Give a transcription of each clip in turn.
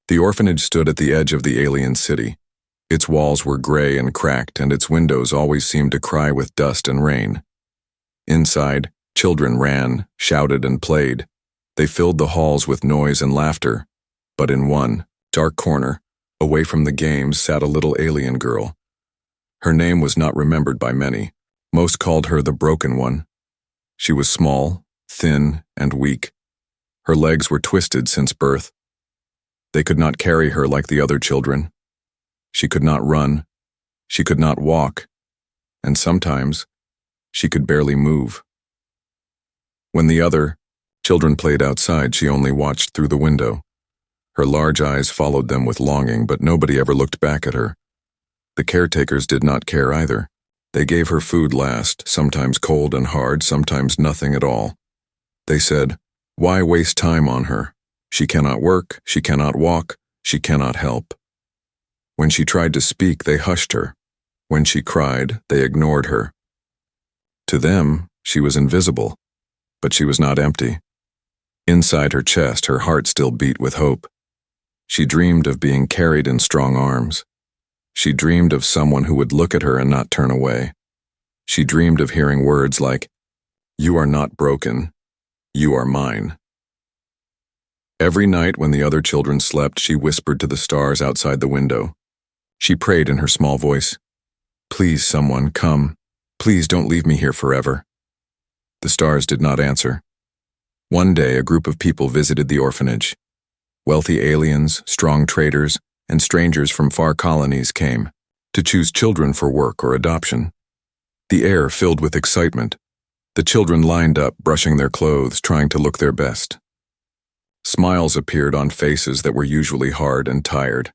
The orphanage stood at the edge of the alien city. Its walls were gray and cracked, and its windows always seemed to cry with dust and rain. Inside, children ran, shouted, and played. They filled the halls with noise and laughter. But in one, dark corner, away from the games, sat a little alien girl. Her name was not remembered by many. Most called her the Broken One. She was small, thin, and weak. Her legs were twisted since birth. They could not carry her like the other children. She could not run. She could not walk. And sometimes, she could barely move. When the other children played outside, she only watched through the window. Her large eyes followed them with longing, but nobody ever looked back at her. The caretakers did not care either. They gave her food last, sometimes cold and hard, sometimes nothing at all. They said, "Why waste time on her? She cannot work, she cannot walk, she cannot help." When she tried to speak, they hushed her. When she cried, they ignored her. To them, she was invisible, but she was not empty. Inside her chest, her heart still beat with hope. She dreamed of being carried in strong arms. She dreamed of someone who would look at her and not turn away. She dreamed of hearing words like, "You are not broken. You are mine." Every night when the other children slept, she whispered to the stars outside the window. She prayed in her small voice, "Please, someone, come. Please don't leave me here forever." The stars did not answer. One day, a group of people visited the orphanage. Wealthy aliens, strong traders, and strangers from far colonies came to choose children for work or adoption. The air filled with excitement. The children lined up, brushing their clothes, trying to look their best. Smiles appeared on faces that were usually hard and tired.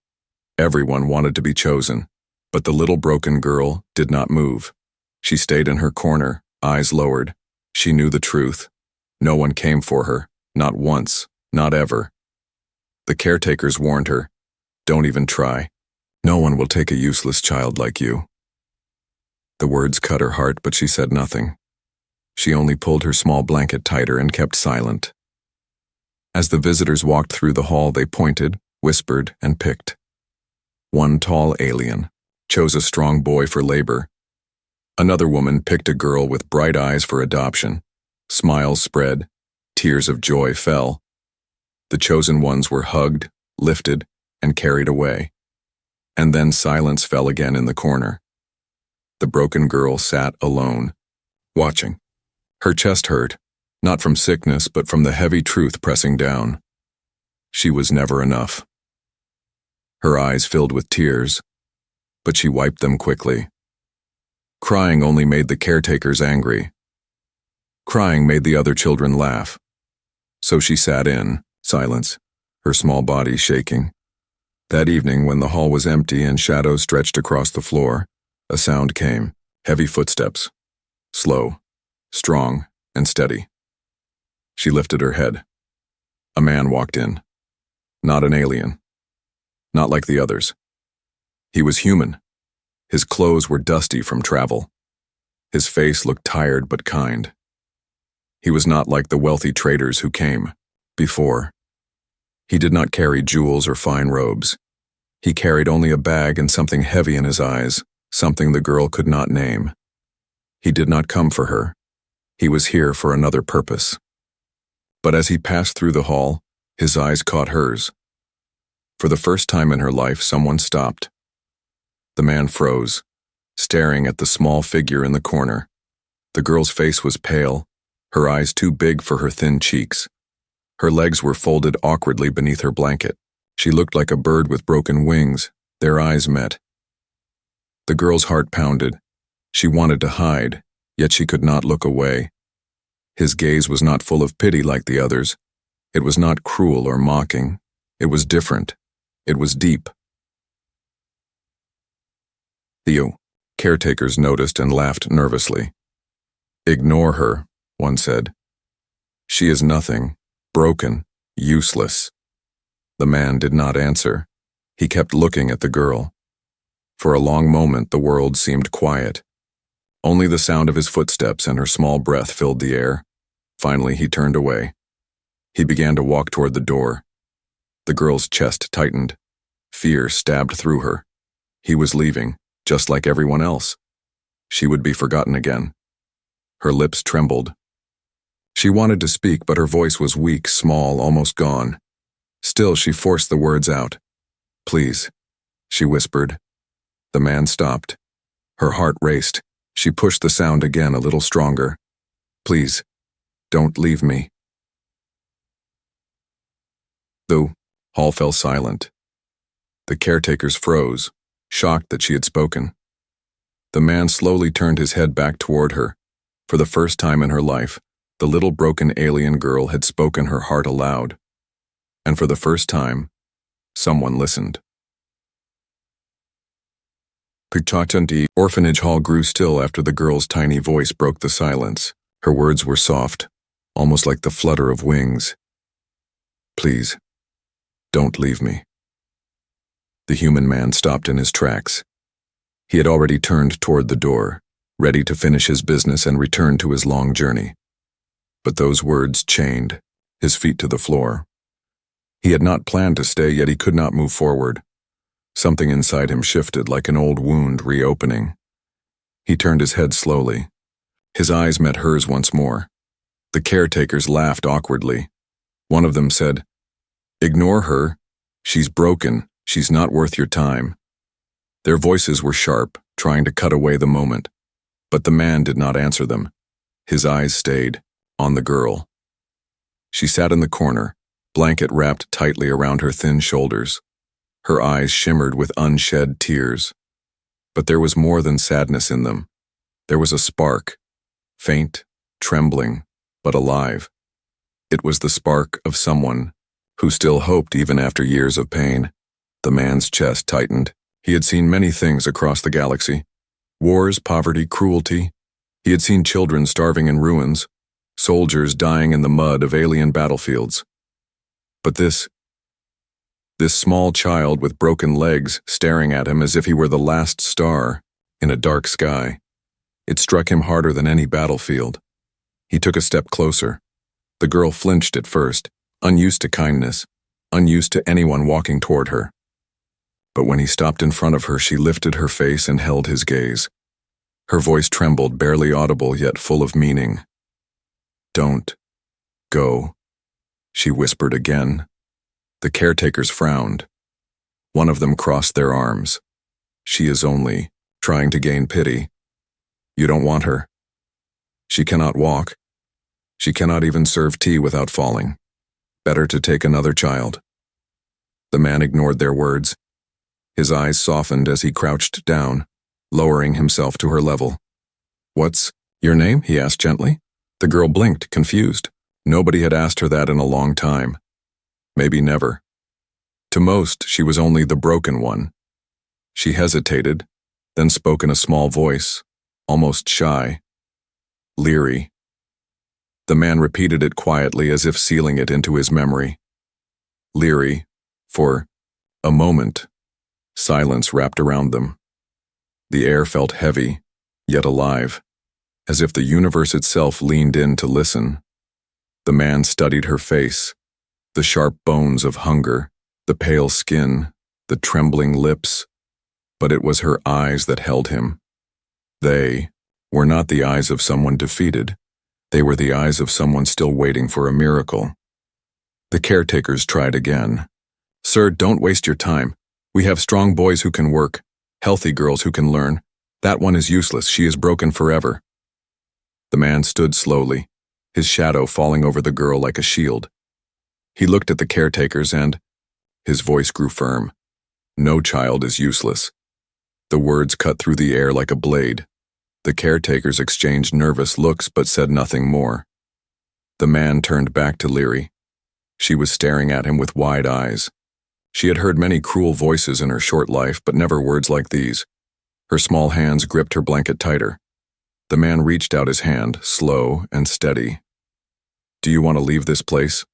Everyone wanted to be chosen, but the little broken girl did not move. She stayed in her corner, eyes lowered. She knew the truth. No one came for her, not once, not ever. The caretakers warned her, "Don't even try. No one will take a useless child like you." The words cut her heart, but she said nothing. She only pulled her small blanket tighter and kept silent. As the visitors walked through the hall, they pointed, whispered, and picked. One tall alien chose a strong boy for labor. Another woman picked a girl with bright eyes for adoption. Smiles spread, tears of joy fell. The chosen ones were hugged, lifted, and carried away. And then silence fell again in the corner. The broken girl sat alone, watching. Her chest hurt, not from sickness, but from the heavy truth pressing down. She was never enough. Her eyes filled with tears, but she wiped them quickly. Crying only made the caretakers angry. Crying made the other children laugh. So she sat in silence, her small body shaking. That evening, when the hall was empty and shadows stretched across the floor, a sound came, heavy footsteps, slow, strong, and steady. She lifted her head. A man walked in. Not an alien. Not like the others. He was human. His clothes were dusty from travel. His face looked tired but kind. He was not like the wealthy traders who came before. He did not carry jewels or fine robes. He carried only a bag and something heavy in his eyes, something the girl could not name. He did not come for her. He was here for another purpose. But as he passed through the hall, his eyes caught hers. For the first time in her life, someone stopped. The man froze, staring at the small figure in the corner. The girl's face was pale, her eyes too big for her thin cheeks. Her legs were folded awkwardly beneath her blanket. She looked like a bird with broken wings. Their eyes met. The girl's heart pounded. She wanted to hide, yet she could not look away. His gaze was not full of pity like the others. It was not cruel or mocking. It was different. It was deep. The caretakers noticed and laughed nervously. "Ignore her," one said. "She is nothing, broken, useless." The man did not answer. He kept looking at the girl. For a long moment, the world seemed quiet. Only the sound of his footsteps and her small breath filled the air. Finally, he turned away. He began to walk toward the door. The girl's chest tightened. Fear stabbed through her. He was leaving, just like everyone else. She would be forgotten again. Her lips trembled. She wanted to speak, but her voice was weak, small, almost gone. Still, she forced the words out. "Please," she whispered. The man stopped. Her heart raced. She pushed the sound again, a little stronger. "Please, don't leave me." The hall fell silent. The caretakers froze, shocked that she had spoken. The man slowly turned his head back toward her. For the first time in her life, the little broken alien girl had spoken her heart aloud. And for the first time, someone listened. The orphanage hall grew still after the girl's tiny voice broke the silence. Her words were soft, almost like the flutter of wings. "Please, don't leave me." The human man stopped in his tracks. He had already turned toward the door, ready to finish his business and return to his long journey. But those words chained his feet to the floor. He had not planned to stay, yet he could not move forward. Something inside him shifted like an old wound reopening. He turned his head slowly. His eyes met hers once more. The caretakers laughed awkwardly. One of them said, "Ignore her. She's broken. She's not worth your time." Their voices were sharp, trying to cut away the moment. But the man did not answer them. His eyes stayed on the girl. She sat in the corner, blanket wrapped tightly around her thin shoulders. Her eyes shimmered with unshed tears. But there was more than sadness in them. There was a spark, faint, trembling, but alive. It was the spark of someone who still hoped even after years of pain. The man's chest tightened. He had seen many things across the galaxy. Wars, poverty, cruelty. He had seen children starving in ruins, soldiers dying in the mud of alien battlefields. But this small child with broken legs staring at him as if he were the last star in a dark sky. It struck him harder than any battlefield. He took a step closer. The girl flinched at first, unused to kindness, unused to anyone walking toward her. But when he stopped in front of her, she lifted her face and held his gaze. Her voice trembled, barely audible, yet full of meaning. "Don't go," she whispered again. The caretakers frowned. One of them crossed their arms. "She is only trying to gain pity. You don't want her. She cannot walk. She cannot even serve tea without falling. Better to take another child." The man ignored their words. His eyes softened as he crouched down, lowering himself to her level. "What's your name?" he asked gently. The girl blinked, confused. Nobody had asked her that in a long time. Maybe never. To most, she was only the broken one. She hesitated, then spoke in a small voice, almost shy. "Leary." The man repeated it quietly as if sealing it into his memory. Leary. For a moment, silence wrapped around them. The air felt heavy, yet alive, as if the universe itself leaned in to listen. The man studied her face, the sharp bones of hunger, the pale skin, the trembling lips, but it was her eyes that held him. They were not the eyes of someone defeated. They were the eyes of someone still waiting for a miracle. The caretakers tried again. "Sir, don't waste your time. We have strong boys who can work, healthy girls who can learn. That one is useless. She is broken forever." The man stood slowly, his shadow falling over the girl like a shield. He looked at the caretakers and his voice grew firm. "No child is useless." The words cut through the air like a blade. The caretakers exchanged nervous looks but said nothing more. The man turned back to Leary. She was staring at him with wide eyes. She had heard many cruel voices in her short life, but never words like these. Her small hands gripped her blanket tighter. The man reached out his hand, slow and steady. "Do you want to leave this place?"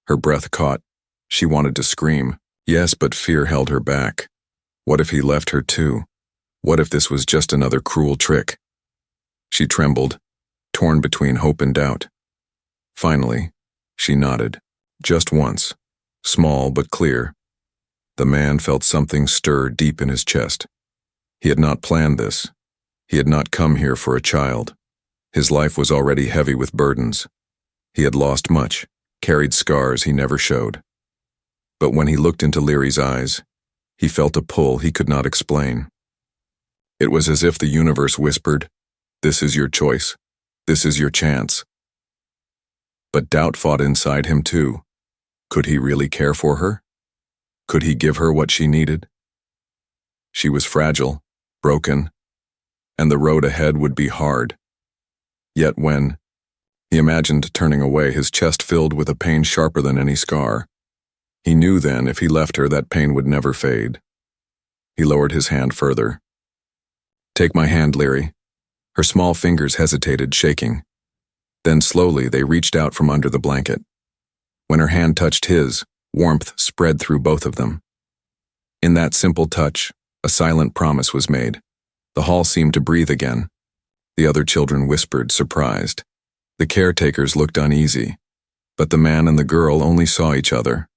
Her breath caught. She wanted to scream. Yes, but fear held her back. What if he left her too? What if this was just another cruel trick? She trembled, torn between hope and doubt. Finally, she nodded. Just once. small but clear. The man felt something stir deep in his chest. He had not planned this. He had not come here for a child. His life was already heavy with burdens. He had lost much, carried scars he never showed. But when he looked into Leary's eyes, he felt a pull he could not explain. It was as if the universe whispered, "This is your choice. This is your chance." But doubt fought inside him too. Could he really care for her? Could he give her what she needed? She was fragile, broken, and the road ahead would be hard. Yet when he imagined turning away, his chest filled with a pain sharper than any scar. He knew then if he left her, that pain would never fade. He lowered his hand further. "Take my hand, Leary." Her small fingers hesitated, shaking. Then slowly they reached out from under the blanket. When her hand touched his, warmth spread through both of them. In that simple touch, a silent promise was made. The hall seemed to breathe again. The other children whispered, surprised. The caretakers looked uneasy, but the man and the girl only saw each other.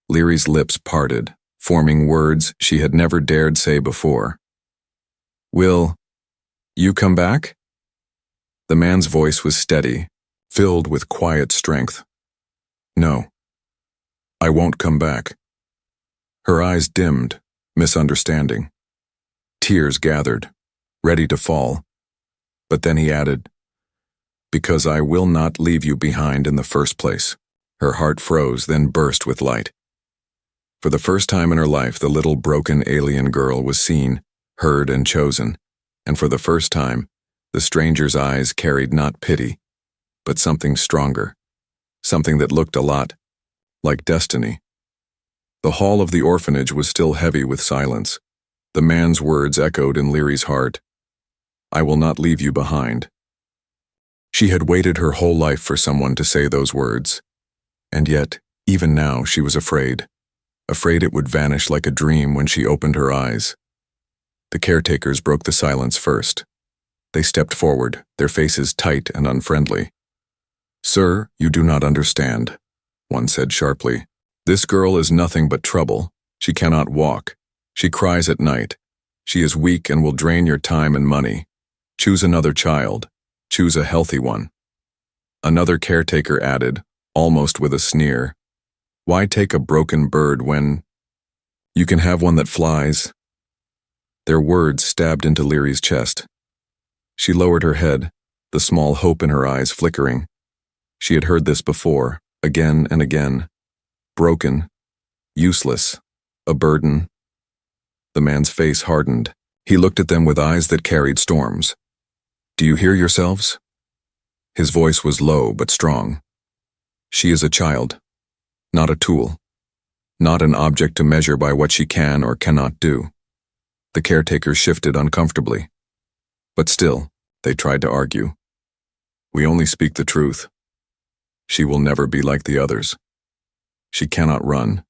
Leary's lips parted, forming words she had never dared say before. "Will you come back?" The man's voice was steady, filled with quiet strength. "No, I won't come back." Her eyes dimmed, misunderstanding. Tears gathered, ready to fall. But then he added, "Because I will not leave you behind in the first place." Her heart froze, then burst with light. For the first time in her life, the little broken alien girl was seen, heard, and chosen. And for the first time, the stranger's eyes carried not pity, but something stronger, something that looked a lot like destiny. The hall of the orphanage was still heavy with silence. The man's words echoed in Leary's heart. "I will not leave you behind." She had waited her whole life for someone to say those words. And yet, even now, she was afraid it would vanish like a dream when she opened her eyes. The caretakers broke the silence first. They stepped forward, their faces tight and unfriendly. "Sir, you do not understand," one said sharply. "This girl is nothing but trouble. She cannot walk. She cries at night. She is weak and will drain your time and money. Choose another child. Choose a healthy one." Another caretaker added, almost with a sneer, "Why take a broken bird when you can have one that flies?" Their words stabbed into Leary's chest. She lowered her head, the small hope in her eyes flickering. She had heard this before, again and again. Broken, useless, a burden. The man's face hardened. He looked at them with eyes that carried storms. "Do you hear yourselves?" His voice was low but strong. "She is a child, not a tool, not an object to measure by what she can or cannot do." The caretakers shifted uncomfortably. But still, they tried to argue. "We only speak the truth. She will never be like the others. She cannot run.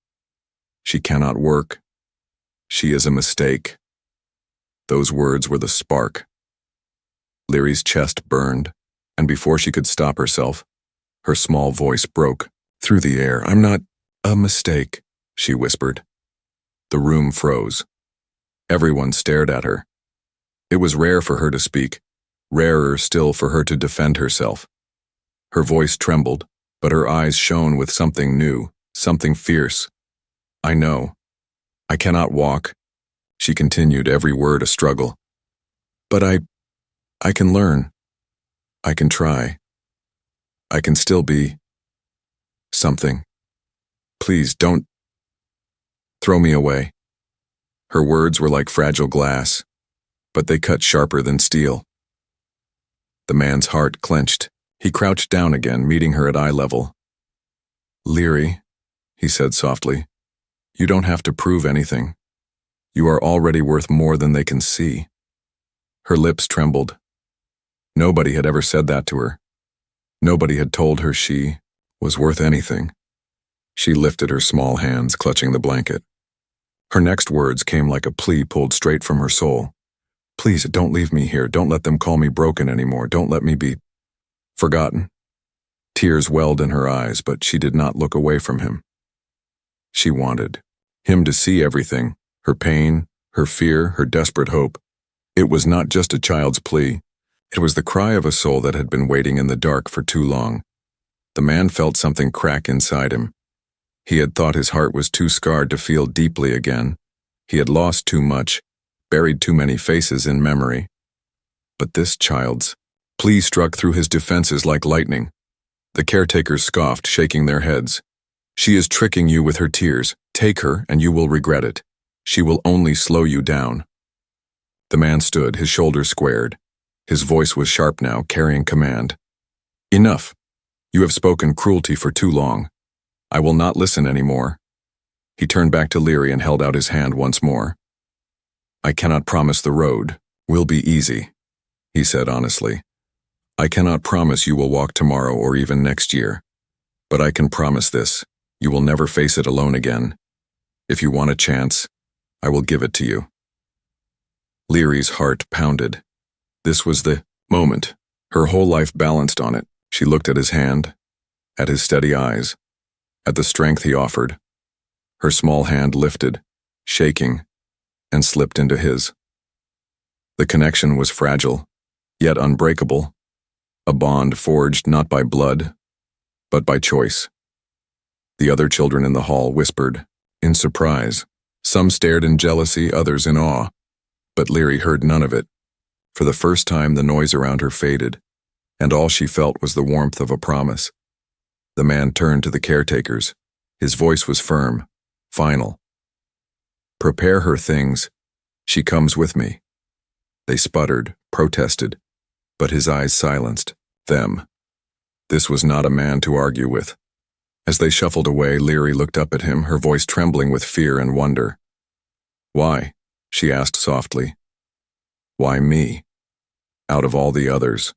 She cannot work. She is a mistake." Those words were the spark. Leary's chest burned, and before she could stop herself, her small voice broke through the air. "I'm not a mistake," she whispered. The room froze. Everyone stared at her. It was rare for her to speak, rarer still for her to defend herself. Her voice trembled, but her eyes shone with something new, something fierce. "I know. I cannot walk," she continued, every word a struggle. "But I can learn. I can try. I can still be something. Please don't throw me away." Her words were like fragile glass, but they cut sharper than steel. The man's heart clenched. He crouched down again, meeting her at eye level. "Leary," he said softly, "you don't have to prove anything. You are already worth more than they can see." Her lips trembled. Nobody had ever said that to her. Nobody had told her she was worth anything. She lifted her small hands, clutching the blanket. Her next words came like a plea pulled straight from her soul. "Please, don't leave me here. Don't let them call me broken anymore. Don't let me be forgotten." Tears welled in her eyes, but she did not look away from him. She wanted him to see everything, her pain, her fear, her desperate hope. It was not just a child's plea. It was the cry of a soul that had been waiting in the dark for too long. The man felt something crack inside him. He had thought his heart was too scarred to feel deeply again. He had lost too much, buried too many faces in memory. But this child's plea struck through his defenses like lightning. The caretakers scoffed, shaking their heads. She is tricking you with her tears. Take her, and you will regret it. She will only slow you down. The man stood, his shoulders squared. His voice was sharp now, carrying command. Enough. You have spoken cruelty for too long. I will not listen anymore. He turned back to Leary and held out his hand once more. I cannot promise the road will be easy, he said honestly. I cannot promise you will walk tomorrow or even next year. But I can promise this, you will never face it alone again. If you want a chance, I will give it to you. Leary's heart pounded. This was the moment. Her whole life balanced on it. She looked at his hand, at his steady eyes, at the strength he offered. Her small hand lifted, shaking, and slipped into his. The connection was fragile, yet unbreakable, a bond forged not by blood, but by choice. The other children in the hall whispered, in surprise. Some stared in jealousy, others in awe. But Leary heard none of it. For the first time, the noise around her faded, and all she felt was the warmth of a promise. The man turned to the caretakers. His voice was firm, final. Prepare her things. She comes with me. They sputtered, protested, but his eyes silenced them. This was not a man to argue with. As they shuffled away, Leary looked up at him, her voice trembling with fear and wonder. Why? She asked softly. Why me? Out of all the others.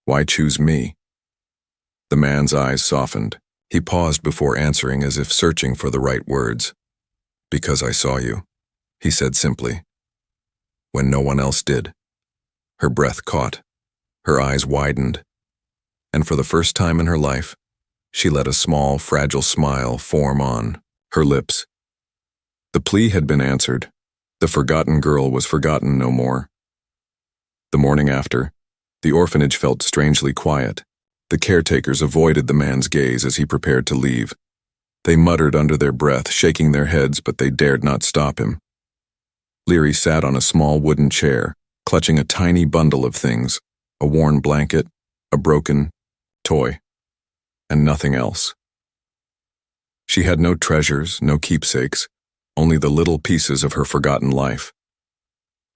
Why choose me? The man's eyes softened. He paused before answering as if searching for the right words. Because I saw you, he said simply. When no one else did. Her breath caught. Her eyes widened. And for the first time in her life, she let a small, fragile smile form on her lips. The plea had been answered. The forgotten girl was forgotten no more. The morning after, the orphanage felt strangely quiet. The caretakers avoided the man's gaze as he prepared to leave. They muttered under their breath, shaking their heads, but they dared not stop him. Leary sat on a small wooden chair, clutching a tiny bundle of things, a worn blanket, a broken toy, and nothing else. She had no treasures, no keepsakes, only the little pieces of her forgotten life.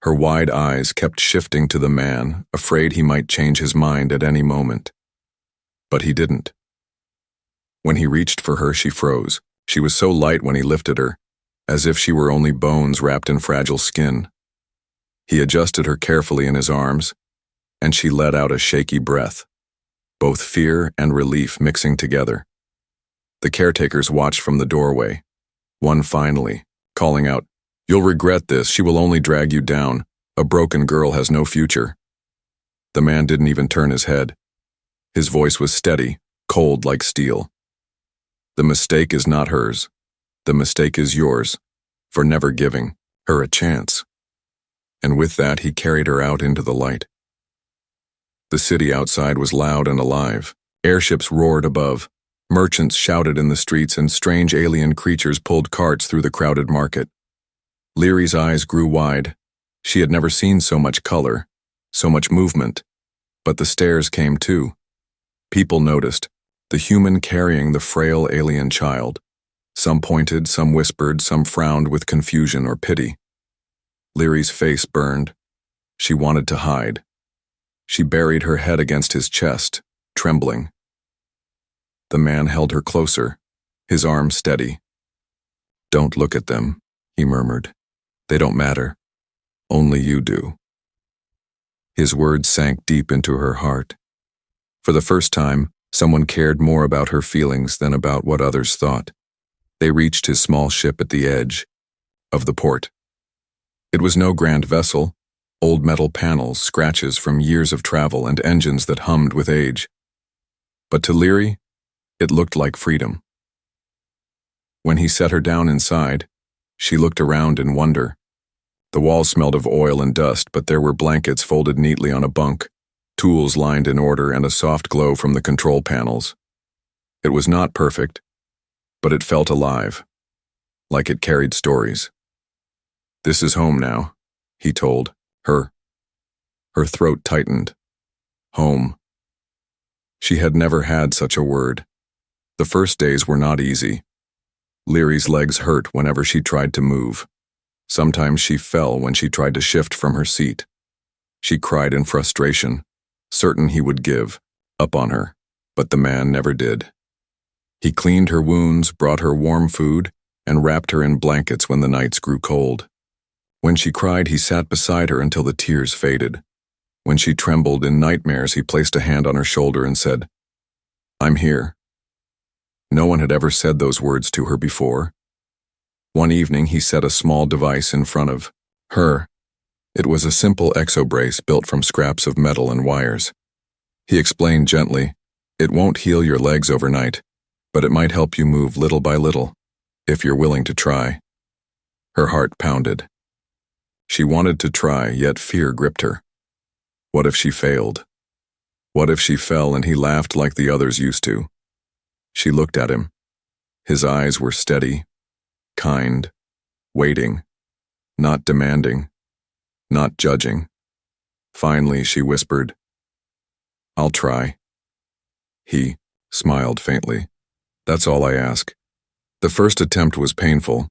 Her wide eyes kept shifting to the man, afraid he might change his mind at any moment. But he didn't. When he reached for her, she froze. She was so light when he lifted her, as if she were only bones wrapped in fragile skin. He adjusted her carefully in his arms, and she let out a shaky breath, both fear and relief mixing together. The caretakers watched from the doorway, one finally, calling out, "You'll regret this, she will only drag you down. A broken girl has no future." The man didn't even turn his head. His voice was steady, cold like steel. The mistake is not hers. The mistake is yours, for never giving her a chance. And with that, he carried her out into the light. The city outside was loud and alive. Airships roared above. Merchants shouted in the streets, and strange alien creatures pulled carts through the crowded market. Leary's eyes grew wide. She had never seen so much color, so much movement. But the stares came too. People noticed, the human carrying the frail alien child. Some pointed, some whispered, some frowned with confusion or pity. Leary's face burned. She wanted to hide. She buried her head against his chest, trembling. The man held her closer, his arm steady. "Don't look at them," he murmured. "They don't matter. Only you do." His words sank deep into her heart. For the first time, someone cared more about her feelings than about what others thought. They reached his small ship at the edge of the port. It was no grand vessel, old metal panels, scratches from years of travel, and engines that hummed with age. But to Leary, it looked like freedom. When he set her down inside, she looked around in wonder. The walls smelled of oil and dust, but there were blankets folded neatly on a bunk, tools lined in order, and a soft glow from the control panels. It was not perfect, but it felt alive, like it carried stories. "This is home now," he told her. Her throat tightened. Home. She had never had such a word. The first days were not easy. Leary's legs hurt whenever she tried to move. Sometimes she fell when she tried to shift from her seat. She cried in frustration, certain he would give up on her, but the man never did. He cleaned her wounds, brought her warm food, and wrapped her in blankets when the nights grew cold. When she cried, he sat beside her until the tears faded. When she trembled in nightmares, he placed a hand on her shoulder and said, "I'm here." No one had ever said those words to her before. One evening, he set a small device in front of her. It was a simple exobrace built from scraps of metal and wires. He explained gently, "It won't heal your legs overnight, but it might help you move little by little, if you're willing to try." Her heart pounded. She wanted to try, yet fear gripped her. What if she failed? What if she fell and he laughed like the others used to? She looked at him. His eyes were steady, kind, waiting, not demanding, not judging. Finally, she whispered, "I'll try." He smiled faintly. "That's all I ask." The first attempt was painful.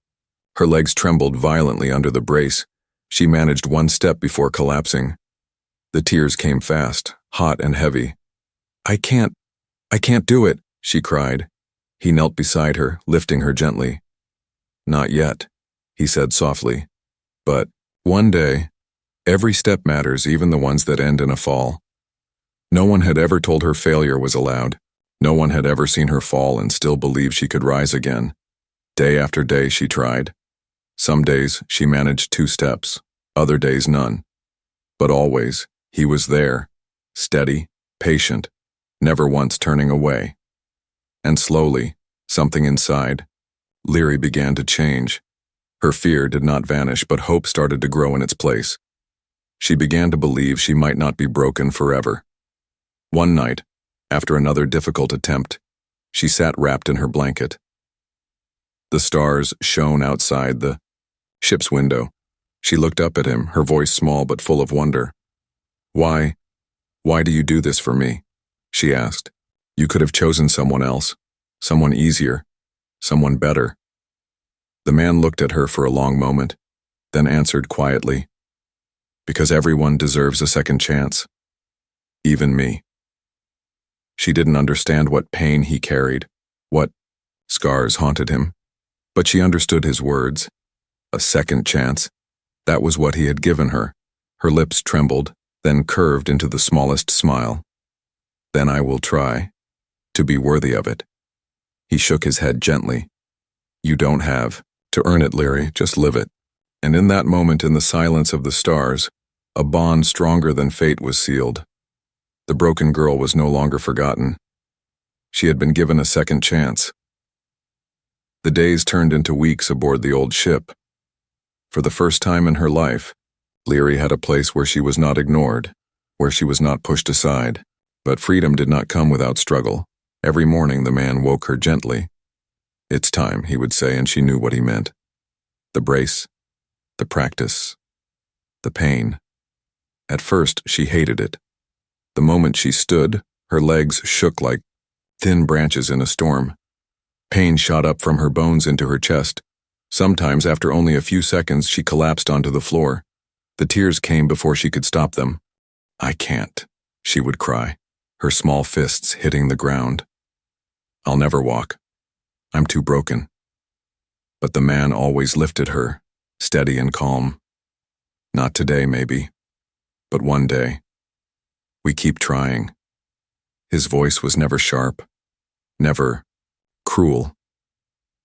Her legs trembled violently under the brace. She managed one step before collapsing. The tears came fast, hot and heavy. I can't do it," she cried. He knelt beside her, lifting her gently. "Not yet," he said softly. "But one day, every step matters, even the ones that end in a fall." No one had ever told her failure was allowed. No one had ever seen her fall and still believe she could rise again. Day after day she tried. Some days she managed 2 steps, other days none. But always, he was there, steady, patient, never once turning away. And slowly, something inside, Leary began to change. Her fear did not vanish, but hope started to grow in its place. She began to believe she might not be broken forever. One night, after another difficult attempt, she sat wrapped in her blanket. The stars shone outside the ship's window. She looked up at him, her voice small but full of wonder. Why do you do this for me?" she asked. "You could have chosen someone else, someone easier, someone better." The man looked at her for a long moment, then answered quietly, "Because everyone deserves a second chance. Even me." She didn't understand what pain he carried, what scars haunted him, but she understood his words. A second chance. That was what he had given her. Her lips trembled, then curved into the smallest smile. "Then I will try to be worthy of it." He shook his head gently. "You don't have to earn it, Leary, just live it." And in that moment, in the silence of the stars, a bond stronger than fate was sealed. The broken girl was no longer forgotten. She had been given a second chance. The days turned into weeks aboard the old ship. For the first time in her life, Leary had a place where she was not ignored, where she was not pushed aside. But freedom did not come without struggle. Every morning the man woke her gently. "It's time," he would say, and she knew what he meant. The brace, the practice, the pain. At first, she hated it. The moment she stood, her legs shook like thin branches in a storm. Pain shot up from her bones into her chest. Sometimes, after only a few seconds, she collapsed onto the floor. The tears came before she could stop them. "I can't," she would cry, her small fists hitting the ground. "I'll never walk. I'm too broken." But the man always lifted her, steady and calm. "Not today, maybe, but one day. We keep trying." His voice was never sharp, never cruel.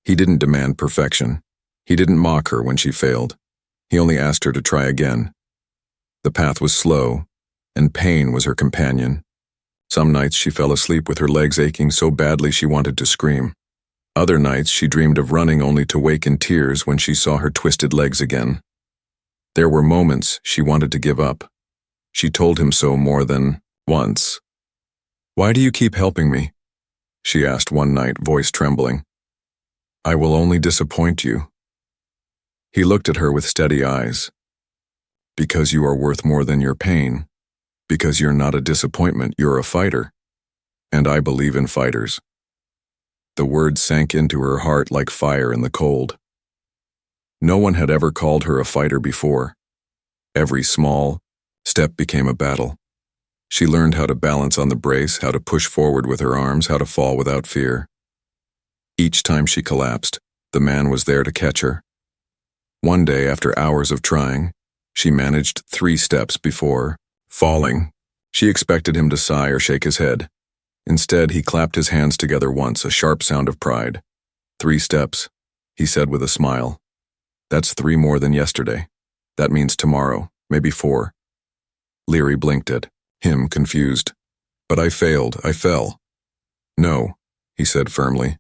He didn't demand perfection. He didn't mock her when she failed. He only asked her to try again. The path was slow, and pain was her companion. Some nights she fell asleep with her legs aching so badly she wanted to scream. Other nights she dreamed of running only to wake in tears when she saw her twisted legs again. There were moments she wanted to give up. She told him so more than once. "Why do you keep helping me?" she asked one night, voice trembling. "I will only disappoint you." He looked at her with steady eyes. "Because you are worth more than your pain. Because you're not a disappointment, you're a fighter. And I believe in fighters." The words sank into her heart like fire in the cold. No one had ever called her a fighter before. Every small step became a battle. She learned how to balance on the brace, how to push forward with her arms, how to fall without fear. Each time she collapsed, the man was there to catch her. One day, after hours of trying, she managed 3 steps before falling. She expected him to sigh or shake his head. Instead, he clapped his hands together once, a sharp sound of pride. 3 steps, he said with a smile. That's 3 more than yesterday. That means tomorrow, maybe 4. Leary blinked at him, confused. "But I failed, I fell." "No," he said firmly.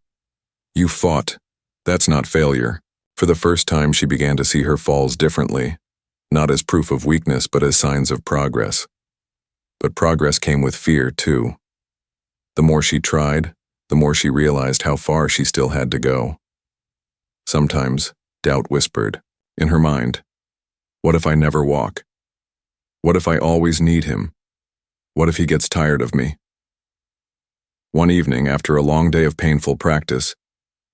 "You fought. That's not failure." For the first time, she began to see her falls differently, not as proof of weakness, but as signs of progress. But progress came with fear, too. The more she tried, the more she realized how far she still had to go. Sometimes, doubt whispered, in her mind, "What if I never walk? What if I always need him? What if he gets tired of me?" One evening, after a long day of painful practice,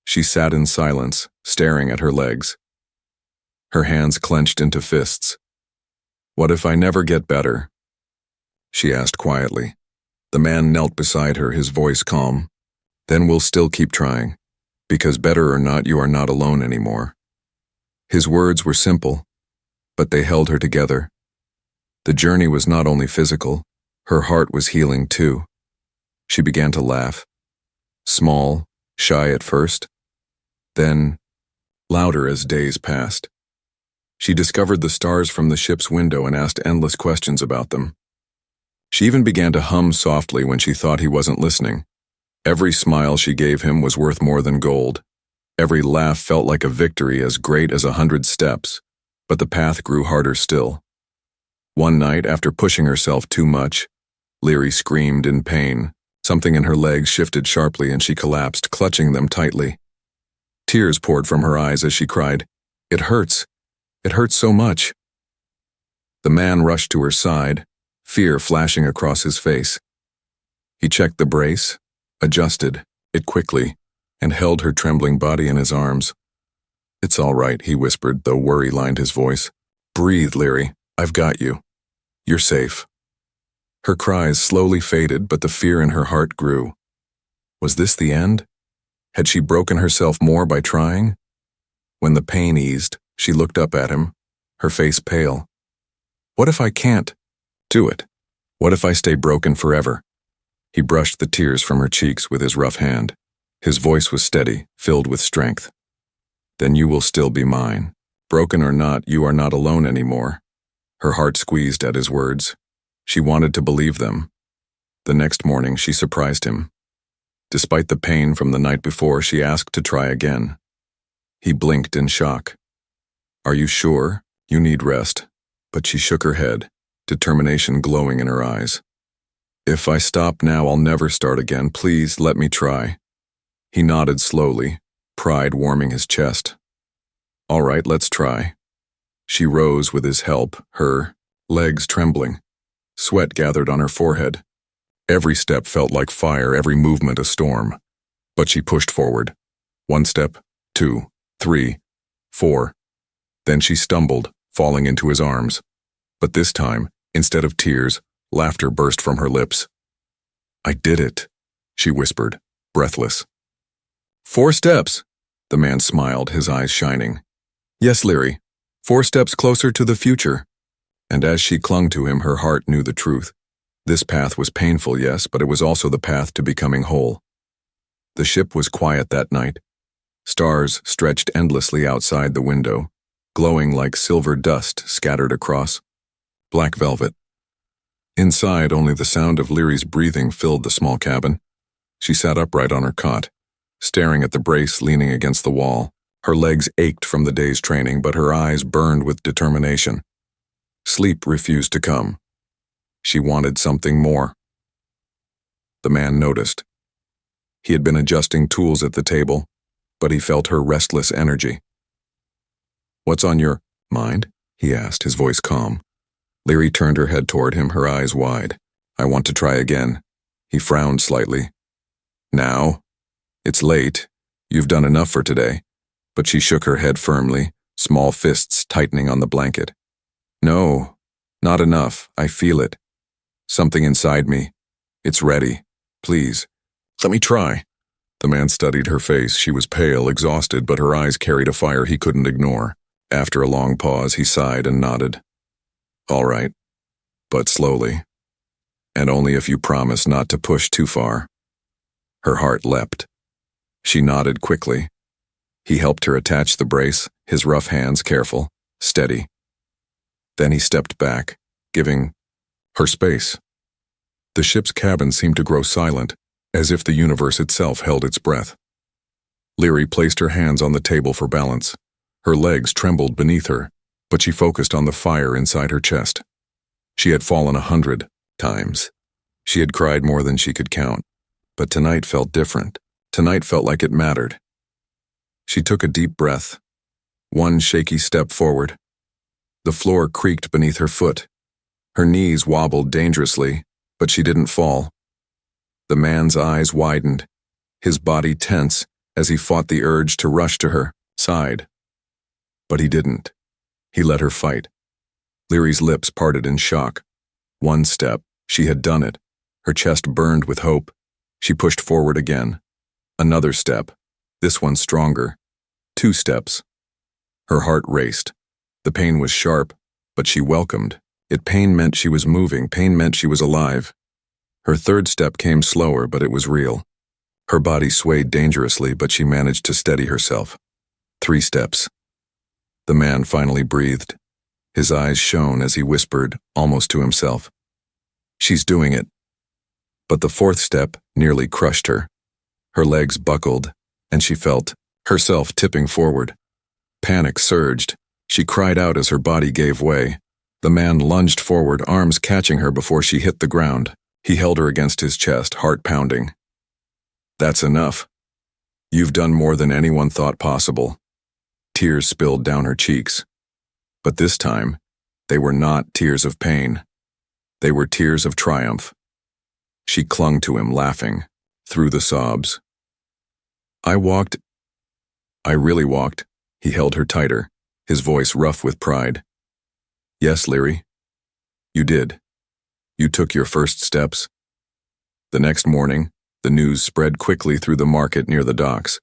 she sat in silence, staring at her legs. Her hands clenched into fists. "What if I never get better?" she asked quietly. The man knelt beside her, his voice calm. "Then we'll still keep trying, because better or not, you are not alone anymore." His words were simple, but they held her together. The journey was not only physical, her heart was healing too. She began to laugh. Small, shy at first, then louder as days passed. She discovered the stars from the ship's window and asked endless questions about them. She even began to hum softly when she thought he wasn't listening. Every smile she gave him was worth more than gold. Every laugh felt like a victory as great as 100 steps, but the path grew harder still. One night, after pushing herself too much, Leary screamed in pain. Something in her legs shifted sharply and she collapsed, clutching them tightly. Tears poured from her eyes as she cried, "It hurts. It hurts so much." The man rushed to her side, fear flashing across his face. He checked the brace, adjusted it quickly, and held her trembling body in his arms. "It's all right," he whispered, though worry lined his voice. "Breathe, Leary. I've got you. You're safe." Her cries slowly faded, but the fear in her heart grew. Was this the end? Had she broken herself more by trying? When the pain eased, she looked up at him, her face pale. "What if I can't do it? What if I stay broken forever?" He brushed the tears from her cheeks with his rough hand. His voice was steady, filled with strength. "Then you will still be mine. Broken or not, you are not alone anymore." Her heart squeezed at his words. She wanted to believe them. The next morning, she surprised him. Despite the pain from the night before, she asked to try again. He blinked in shock. "Are you sure? You need rest." But she shook her head, determination glowing in her eyes. "If I stop now, I'll never start again. Please, let me try." He nodded slowly, pride warming his chest. "All right, let's try." She rose with his help, her legs trembling. Sweat gathered on her forehead. Every step felt like fire, every movement a storm. But she pushed forward. 1 step, 2, 3, 4. Then she stumbled, falling into his arms. But this time, instead of tears, laughter burst from her lips. "I did it," she whispered, breathless. 4 steps, the man smiled, his eyes shining. "Yes, Leary, 4 steps closer to the future." And as she clung to him, her heart knew the truth. This path was painful, yes, but it was also the path to becoming whole. The ship was quiet that night. Stars stretched endlessly outside the window, glowing like silver dust scattered across black velvet. Inside, only the sound of Leary's breathing filled the small cabin. She sat upright on her cot, staring at the brace leaning against the wall. Her legs ached from the day's training, but her eyes burned with determination. Sleep refused to come. She wanted something more. The man noticed. He had been adjusting tools at the table, but he felt her restless energy. "What's on your mind?" he asked, his voice calm. Leary turned her head toward him, her eyes wide. "I want to try again." He frowned slightly. "Now? It's late. You've done enough for today." But she shook her head firmly, small fists tightening on the blanket. "No, not enough. I feel it. Something inside me. It's ready. Please, let me try." The man studied her face. She was pale, exhausted, but her eyes carried a fire he couldn't ignore. After a long pause, he sighed and nodded. "All right, but slowly. And only if you promise not to push too far." Her heart leapt. She nodded quickly. He helped her attach the brace, his rough hands careful, steady. Then he stepped back, giving her space. The ship's cabin seemed to grow silent, as if the universe itself held its breath. Leary placed her hands on the table for balance. Her legs trembled beneath her, but she focused on the fire inside her chest. She had fallen 100 times. She had cried more than she could count, but tonight felt different. Tonight felt like it mattered. She took a deep breath, one shaky step forward. The floor creaked beneath her foot. Her knees wobbled dangerously, but she didn't fall. The man's eyes widened, his body tense as he fought the urge to rush to her side. But he didn't. He let her fight. Leary's lips parted in shock. One step, she had done it. Her chest burned with hope. She pushed forward again. Another step, this one stronger. 2 steps. Her heart raced. The pain was sharp, but she welcomed it. Pain meant she was moving. Pain meant she was alive. Her 3rd step came slower, but it was real. Her body swayed dangerously, but she managed to steady herself. 3 steps. The man finally breathed. His eyes shone as he whispered, almost to himself, "She's doing it." But the 4th step nearly crushed her. Her legs buckled, and she felt herself tipping forward. Panic surged. She cried out as her body gave way. The man lunged forward, arms catching her before she hit the ground. He held her against his chest, heart pounding. "That's enough. You've done more than anyone thought possible." Tears spilled down her cheeks. But this time, they were not tears of pain. They were tears of triumph. She clung to him, laughing, through the sobs. I really walked." He held her tighter, his voice rough with pride. "Yes, Leary. You did. You took your first steps." The next morning, the news spread quickly through the market near the docks.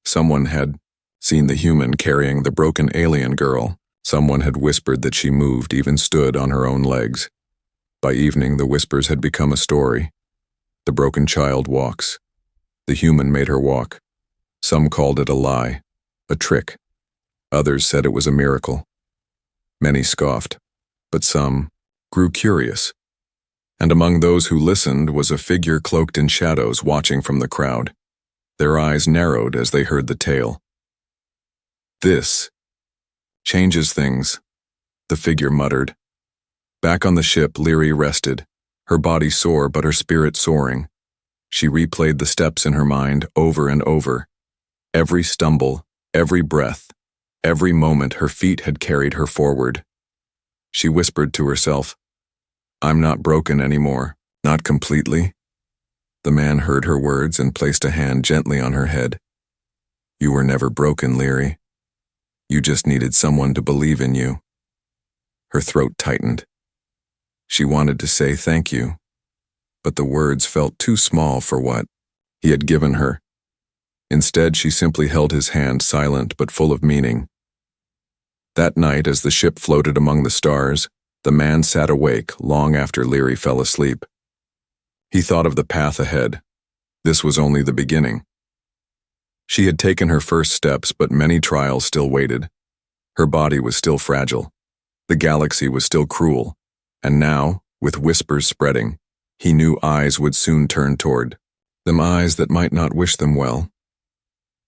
Someone had seen the human carrying the broken alien girl. Someone had whispered that she moved, even stood on her own legs. By evening, the whispers had become a story. The broken child walks. The human made her walk. Some called it a lie, a trick. Others said it was a miracle. Many scoffed, but some grew curious. And among those who listened was a figure cloaked in shadows watching from the crowd. Their eyes narrowed as they heard the tale. "This changes things," the figure muttered. Back on the ship, Leary rested, her body sore but her spirit soaring. She replayed the steps in her mind over and over. Every stumble, every breath, every moment her feet had carried her forward. She whispered to herself, "I'm not broken anymore, not completely." The man heard her words and placed a hand gently on her head. "You were never broken, Leary. You just needed someone to believe in you." Her throat tightened. She wanted to say thank you, but the words felt too small for what he had given her. Instead, she simply held his hand, silent but full of meaning. That night, as the ship floated among the stars, the man sat awake long after Leary fell asleep. He thought of the path ahead. This was only the beginning. She had taken her first steps, but many trials still waited. Her body was still fragile. The galaxy was still cruel. And now, with whispers spreading, he knew eyes would soon turn toward them, eyes that might not wish them well,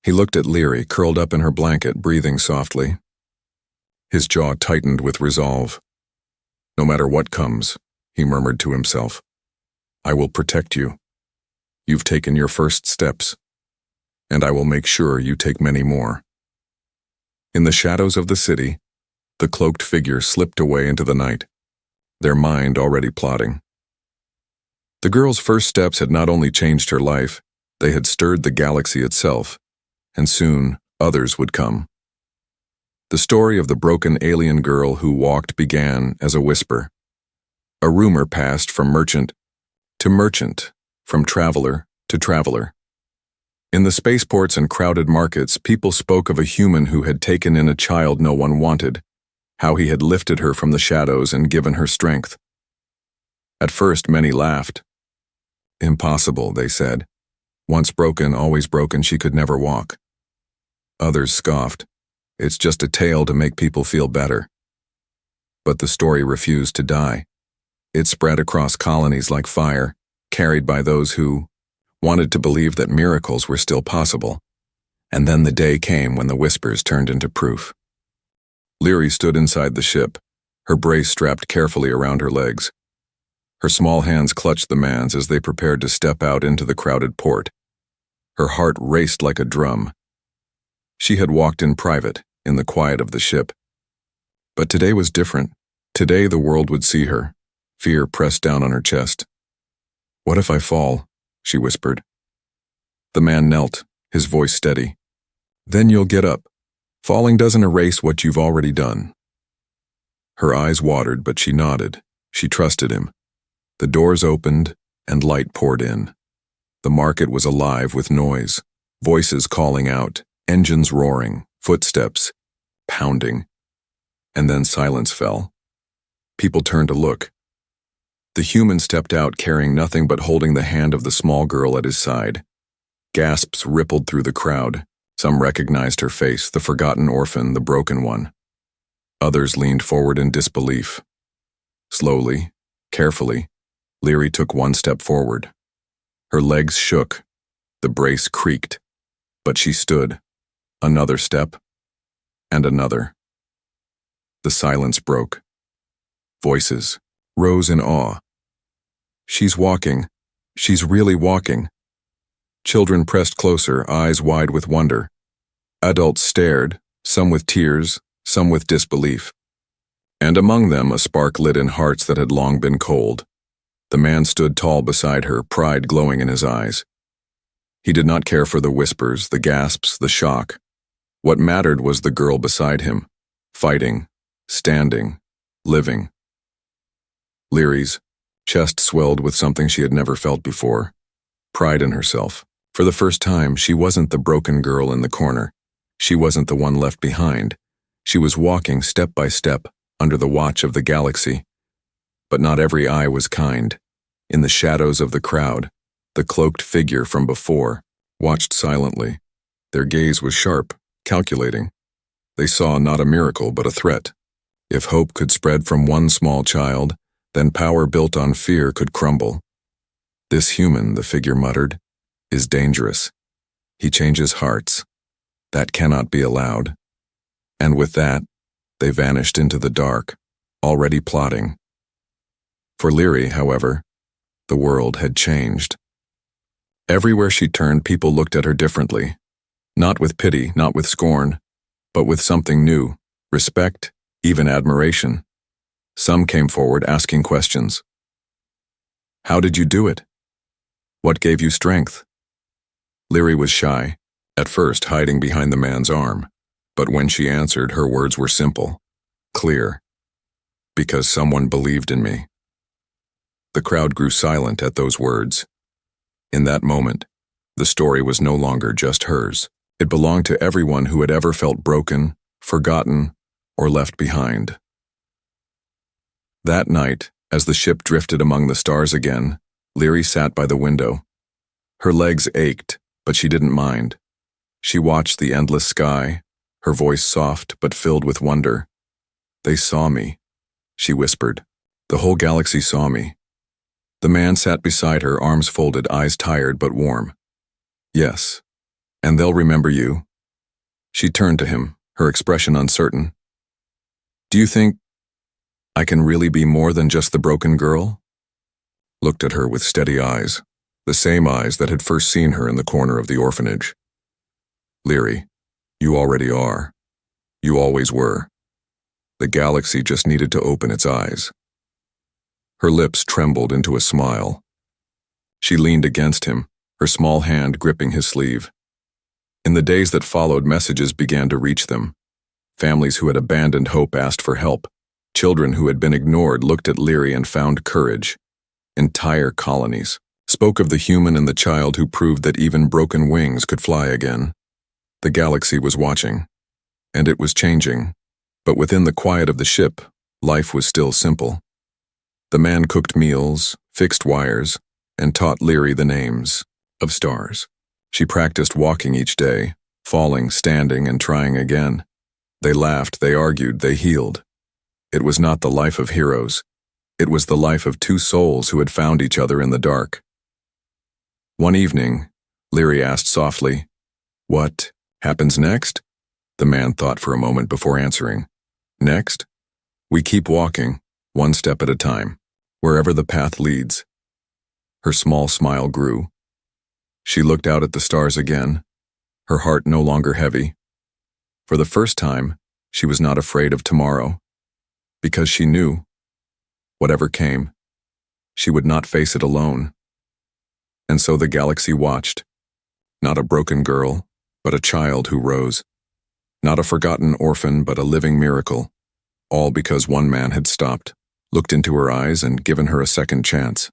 He looked at Leary, curled up in her blanket, breathing softly. His jaw tightened with resolve. "No matter what comes," he murmured to himself, "I will protect you. You've taken your first steps, and I will make sure you take many more." In the shadows of the city, the cloaked figure slipped away into the night, their mind already plotting. The girl's first steps had not only changed her life, they had stirred the galaxy itself, and soon others would come. The story of the broken alien girl who walked began as a whisper. A rumor passed from merchant to merchant, from traveler to traveler. In the spaceports and crowded markets, people spoke of a human who had taken in a child no one wanted, how he had lifted her from the shadows and given her strength. At first, many laughed. "Impossible," they said. "Once broken, always broken, she could never walk." Others scoffed. "It's just a tale to make people feel better." But the story refused to die. It spread across colonies like fire, carried by those who wanted to believe that miracles were still possible. And then the day came when the whispers turned into proof. Leary stood inside the ship, her brace strapped carefully around her legs. Her small hands clutched the man's as they prepared to step out into the crowded port. Her heart raced like a drum. She had walked in private, in the quiet of the ship. But today was different. Today the world would see her. Fear pressed down on her chest. "What if I fall?" she whispered. The man knelt, his voice steady. "Then you'll get up. Falling doesn't erase what you've already done." Her eyes watered, but she nodded. She trusted him. The doors opened, and light poured in. The market was alive with noise, voices calling out, engines roaring, footsteps pounding. And then silence fell. People turned to look. The human stepped out carrying nothing but holding the hand of the small girl at his side. Gasps rippled through the crowd. Some recognized her face, the forgotten orphan, the broken one. Others leaned forward in disbelief. Slowly, carefully, Leary took one step forward. Her legs shook. The brace creaked. But she stood. Another step. And another. The silence broke. Voices rose in awe. "She's walking. She's really walking." Children pressed closer, eyes wide with wonder. Adults stared, some with tears, some with disbelief. And among them a spark lit in hearts that had long been cold. The man stood tall beside her, pride glowing in his eyes. He did not care for the whispers, the gasps, the shock. What mattered was the girl beside him, fighting, standing, living. Leary's chest swelled with something she had never felt before, pride in herself. For the first time, she wasn't the broken girl in the corner. She wasn't the one left behind. She was walking step by step under the watch of the galaxy. But not every eye was kind. In the shadows of the crowd, the cloaked figure from before watched silently. Their gaze was sharp, calculating. They saw not a miracle but a threat. If hope could spread from one small child, then power built on fear could crumble. "This human," the figure muttered, "is dangerous. He changes hearts. That cannot be allowed." And with that, they vanished into the dark, already plotting. For Leary, however, the world had changed. Everywhere she turned, people looked at her differently. Not with pity, not with scorn, but with something new, respect, even admiration. Some came forward asking questions. "How did you do it? What gave you strength?" Leary was shy, at first hiding behind the man's arm, but when she answered, her words were simple, clear. "Because someone believed in me." The crowd grew silent at those words. In that moment, the story was no longer just hers. It belonged to everyone who had ever felt broken, forgotten, or left behind. That night, as the ship drifted among the stars again, Leary sat by the window. Her legs ached, but she didn't mind. She watched the endless sky, her voice soft but filled with wonder. "They saw me," she whispered. "The whole galaxy saw me." The man sat beside her, arms folded, eyes tired but warm. "Yes, And they'll remember you. She turned to him, her expression uncertain. Do you think I can really be more than just the broken girl? Looked at her with steady eyes, the same eyes that had first seen her in the corner of the orphanage. Leary, you already are. You always were. The galaxy just needed to open its eyes. Her lips trembled into a smile. She leaned against him, her small hand gripping his sleeve. In the days that followed, messages began to reach them. Families who had abandoned hope asked for help. Children who had been ignored looked at Leary and found courage. Entire colonies spoke of the human and the child who proved that even broken wings could fly again. The galaxy was watching, and it was changing, but within the quiet of the ship, life was still simple. The man cooked meals, fixed wires, and taught Leary the names of stars. She practiced walking each day, falling, standing, and trying again. They laughed, they argued, they healed. It was not the life of heroes. It was the life of two souls who had found each other in the dark. One evening, Leary asked softly, "What happens next?" The man thought for a moment before answering. "Next? We keep walking, one step at a time, wherever the path leads." Her small smile grew. She looked out at the stars again, her heart no longer heavy. For the first time, she was not afraid of tomorrow, because she knew, whatever came, she would not face it alone. And so the galaxy watched, not a broken girl, but a child who rose, not a forgotten orphan, but a living miracle, all because one man had stopped, looked into her eyes, and given her a second chance.